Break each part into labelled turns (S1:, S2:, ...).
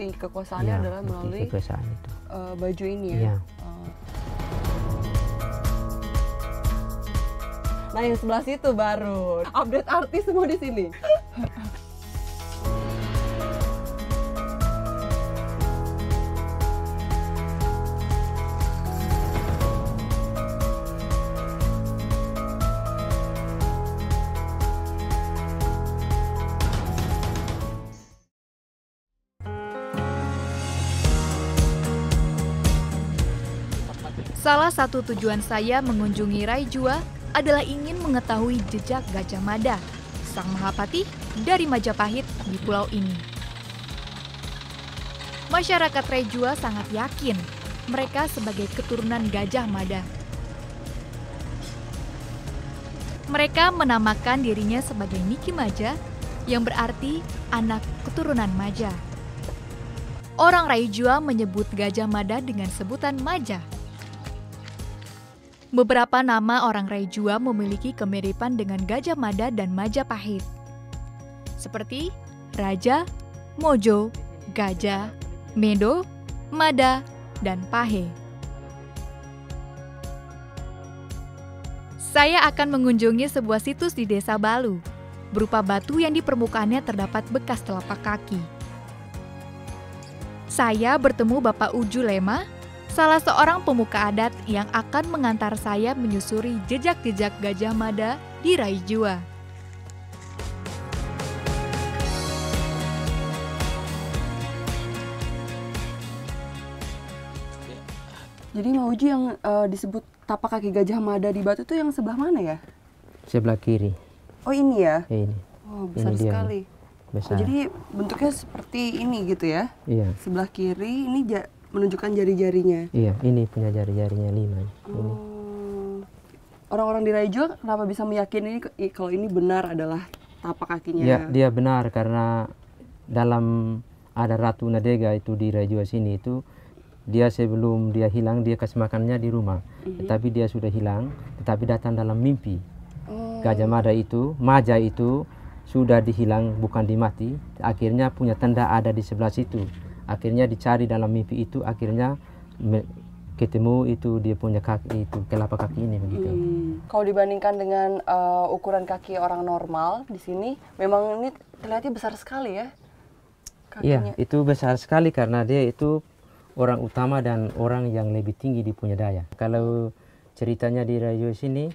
S1: bukti kekuasaannya adalah melalui
S2: kekuasaan itu.
S1: Baju ini ya.
S2: Iya.
S1: Nah yang sebelah situ baru update artis semua di sini.
S3: Salah satu tujuan saya mengunjungi Raijua adalah ingin mengetahui jejak Gajah Mada, sang Mahapati dari Majapahit di pulau ini. Masyarakat Raijua sangat yakin mereka sebagai keturunan Gajah Mada. Mereka menamakan dirinya sebagai Niki Maja, yang berarti anak keturunan Maja. Orang Raijua menyebut Gajah Mada dengan sebutan Maja. Beberapa nama orang Raijua memiliki kemiripan dengan Gajah Mada dan Majapahit, seperti Raja, Mojo, Gajah, Medo, Mada, dan Pahe. Saya akan mengunjungi sebuah situs di Desa Balu, berupa batu yang di permukaannya terdapat bekas telapak kaki. Saya bertemu Bapak Uju Lema, salah seorang pemuka adat yang akan mengantar saya menyusuri jejak-jejak Gajah Mada di Raijua.
S1: Jadi Mauji yang disebut tapak kaki Gajah Mada di batu itu yang sebelah mana ya?
S2: Sebelah kiri.
S1: Oh ini ya?
S2: Ini.
S1: Oh besar
S2: Ini dia.
S1: sekali.
S2: Besar.
S1: Oh, jadi bentuknya seperti ini gitu ya?
S2: Iya.
S1: Sebelah kiri ini menunjukkan jari-jarinya.
S2: Iya, ini punya jari-jarinya 5. Ini.
S1: Orang-orang di Raijua kenapa bisa meyakini kalau ini benar adalah tapak kakinya?
S2: Ya, dia benar karena dalam ada Ratu Nadega itu di Raijua sini itu dia sebelum dia hilang dia kasih makannya di rumah. Tetapi dia sudah hilang, tetapi datang dalam mimpi. Gajah Mada itu, Maja itu sudah dihilang bukan dimati. Akhirnya punya tanda ada di sebelah situ. Akhirnya dicari dalam mimpi itu, akhirnya ketemu itu dia punya kaki itu kelapa kaki ini begitu.
S1: Kalau dibandingkan dengan ukuran kaki orang normal di sini, memang ini terlihatnya besar sekali ya kakinya.
S2: Iya, itu besar sekali karena dia itu orang utama dan orang yang lebih tinggi di punya daya. Kalau ceritanya di Raijua sini,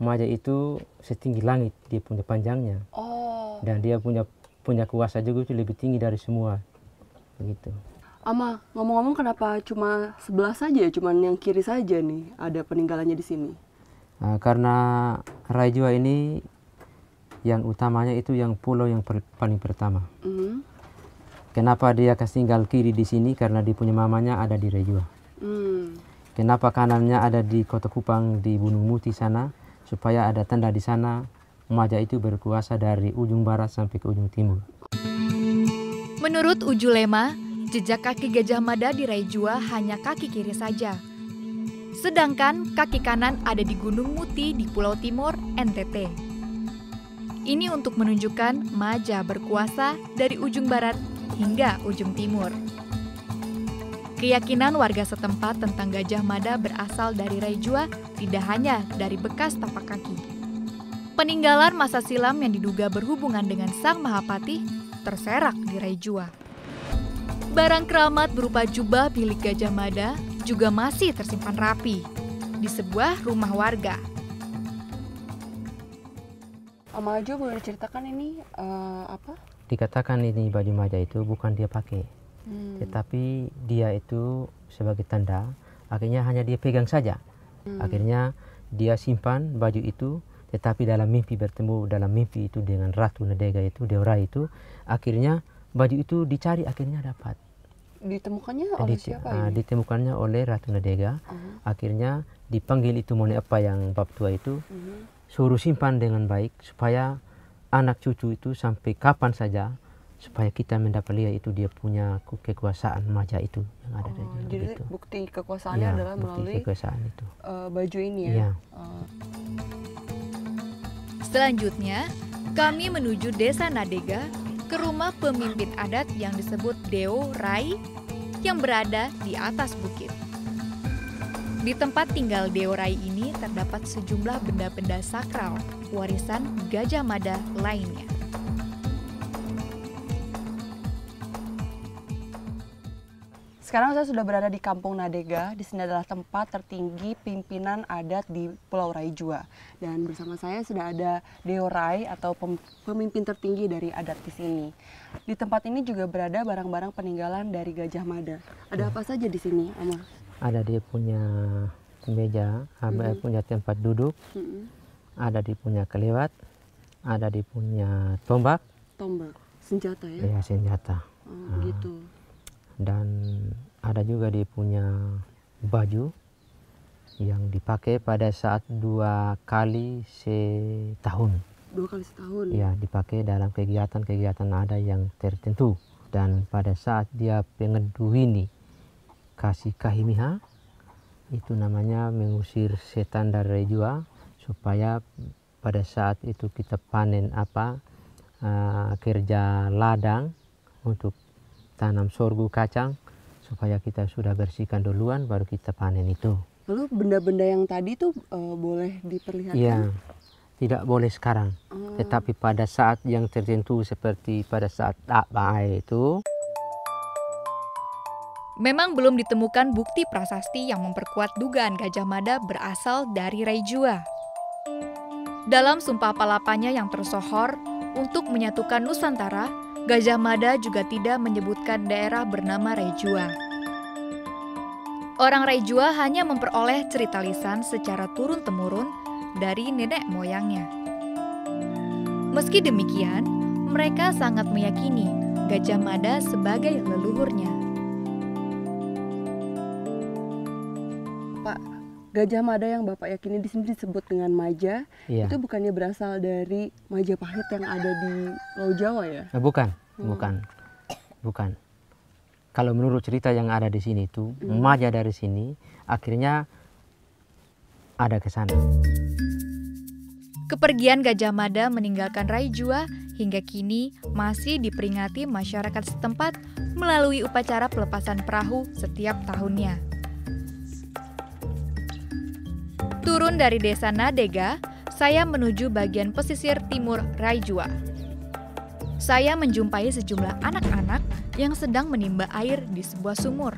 S2: Maja itu setinggi langit dia punya panjangnya. Dan dia punya kuasa juga itu lebih tinggi dari semua. Begitu.
S1: Ama, ngomong-ngomong kenapa cuma sebelah saja, cuman yang kiri saja nih ada peninggalannya di sini?
S2: Nah, karena Raijua ini yang utamanya itu yang pulau yang paling pertama. Kenapa dia kasih tinggal kiri di sini? Karena dia punya mamanya ada di Raijua. Kenapa kanannya ada di Kota Kupang di Gunung Muti sana? Supaya ada tanda di sana Maja itu berkuasa dari ujung barat sampai ke ujung timur.
S3: Menurut Uju Lema, jejak kaki Gajah Mada di Raijua hanya kaki kiri saja. Sedangkan kaki kanan ada di Gunung Muti di Pulau Timur, NTT. Ini untuk menunjukkan Maja berkuasa dari ujung barat hingga ujung timur. Keyakinan warga setempat tentang Gajah Mada berasal dari Raijua tidak hanya dari bekas tapak kaki. Peninggalan masa silam yang diduga berhubungan dengan Sang Mahapati terserak di Raijua. Barang keramat berupa jubah milik Gajah Mada juga masih tersimpan rapi di sebuah rumah warga.
S1: Om Ajo boleh diceritakan ini apa?
S2: Dikatakan ini baju Maja itu bukan dia pakai, tetapi dia itu sebagai tanda. Akhirnya hanya dia pegang saja. Akhirnya dia simpan baju itu, tetapi dalam mimpi bertemu dalam mimpi itu dengan Ratu Nadega itu, Dewa itu. Akhirnya baju itu dicari, akhirnya dapat.
S1: Ditemukannya oleh siapa ini?
S2: Ditemukannya oleh Ratu Nadega. Akhirnya dipanggil itu Mone apa yang bab tua itu, suruh simpan dengan baik supaya anak cucu itu sampai kapan saja supaya kita mendapat lihat itu dia punya kekuasaan Maja itu yang ada di
S1: jadi
S2: itu.
S1: Bukti kekuasaannya adalah melalui
S2: kekuasaan itu.
S1: Baju ini ya.
S2: Ya.
S3: Selanjutnya, kami menuju Desa Nadega ke rumah pemimpin adat yang disebut Deo Rai yang berada di atas bukit. Di tempat tinggal Deo Rai ini terdapat sejumlah benda-benda sakral warisan Gajah Mada lainnya.
S1: Sekarang saya sudah berada di Kampung Nadega. Di sini adalah tempat tertinggi pimpinan adat di Pulau Raijua. Dan bersama saya sudah ada Deo Rai atau pemimpin tertinggi dari adat di sini. Di tempat ini juga berada barang-barang peninggalan dari Gajah Mada. Ada apa saja di sini, Ama?
S2: Ada dia punya meja, ada punya tempat duduk, ada dia punya kelewat, ada dia punya tombak.
S1: Tombak, senjata ya?
S2: Ya, senjata.
S1: Oh, gitu.
S2: Dan ada juga dia punya baju yang dipakai pada saat 2 kali setahun.
S1: 2 kali setahun?
S2: Ya, dipakai dalam kegiatan-kegiatan ada yang tertentu. Dan pada saat dia pengeduh ini kasih kahimiha, itu namanya mengusir setan dari Raijua, supaya pada saat itu kita panen kerja ladang untuk tanam sorghum kacang, supaya kita sudah bersihkan duluan baru kita panen itu.
S1: Lalu benda-benda yang tadi tuh boleh diperlihatkan?
S2: Iya, tidak boleh sekarang. Tetapi pada saat yang tertentu seperti pada saat air itu.
S3: Memang belum ditemukan bukti prasasti yang memperkuat dugaan Gajah Mada berasal dari Raijua. Dalam sumpah palapanya yang tersohor untuk menyatukan Nusantara, Gajah Mada juga tidak menyebutkan daerah bernama Raijua. Orang Raijua hanya memperoleh cerita lisan secara turun-temurun dari nenek moyangnya. Meski demikian, mereka sangat meyakini Gajah Mada sebagai leluhurnya.
S1: Pak, Gajah Mada yang Bapak yakini di sini disebut dengan Maja,
S2: Iya.
S1: itu bukannya berasal dari Majapahit yang ada di Pulau Jawa ya?
S2: Bukan. Kalau menurut cerita yang ada di sini itu, Maja dari sini akhirnya ada ke sana.
S3: Kepergian Gajah Mada meninggalkan Raijua hingga kini masih diperingati masyarakat setempat melalui upacara pelepasan perahu setiap tahunnya. Turun dari desa Nadega, saya menuju bagian pesisir timur Raijua. Saya menjumpai sejumlah anak-anak yang sedang menimba air di sebuah sumur.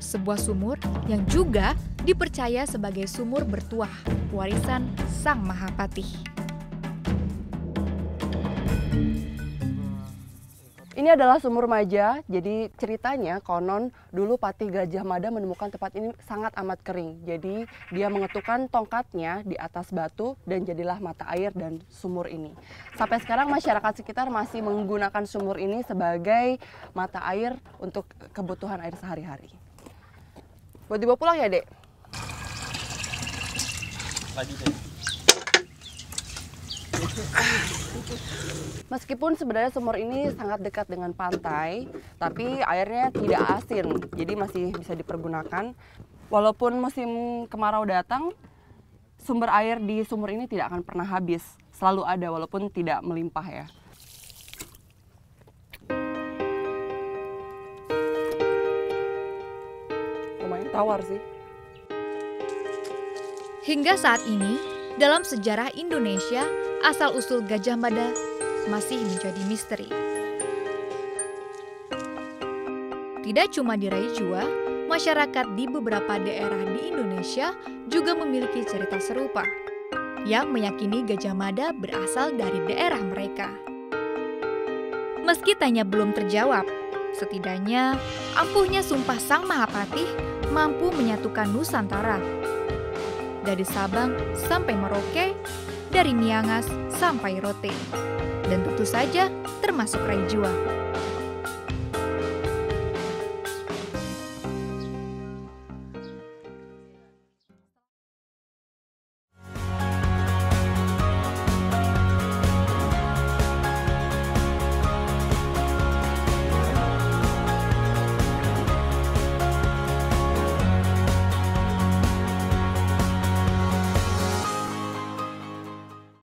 S3: Sebuah sumur yang juga dipercaya sebagai sumur bertuah, warisan Sang Mahapatih.
S1: Ini adalah sumur Maja, jadi ceritanya konon dulu Patih Gajah Mada menemukan tempat ini sangat amat kering. Jadi dia mengetukkan tongkatnya di atas batu dan jadilah mata air dan sumur ini. Sampai sekarang masyarakat sekitar masih menggunakan sumur ini sebagai mata air untuk kebutuhan air sehari-hari. Buat dibawa pulang ya, Dek?
S4: Lagi deh.
S1: Meskipun sebenarnya sumur ini sangat dekat dengan pantai, tapi airnya tidak asin, jadi masih bisa dipergunakan. Walaupun musim kemarau datang, sumber air di sumur ini tidak akan pernah habis, selalu ada walaupun tidak melimpah ya. Lumayan tawar sih.
S3: Hingga saat ini, dalam sejarah Indonesia, asal-usul Gajah Mada masih menjadi misteri. Tidak cuma di Raijua, masyarakat di beberapa daerah di Indonesia juga memiliki cerita serupa yang meyakini Gajah Mada berasal dari daerah mereka. Meski tanya belum terjawab, setidaknya ampuhnya sumpah Sang Mahapatih mampu menyatukan Nusantara. Dari Sabang sampai Merauke, dari Miangas sampai Rote, dan tentu saja termasuk Raijua.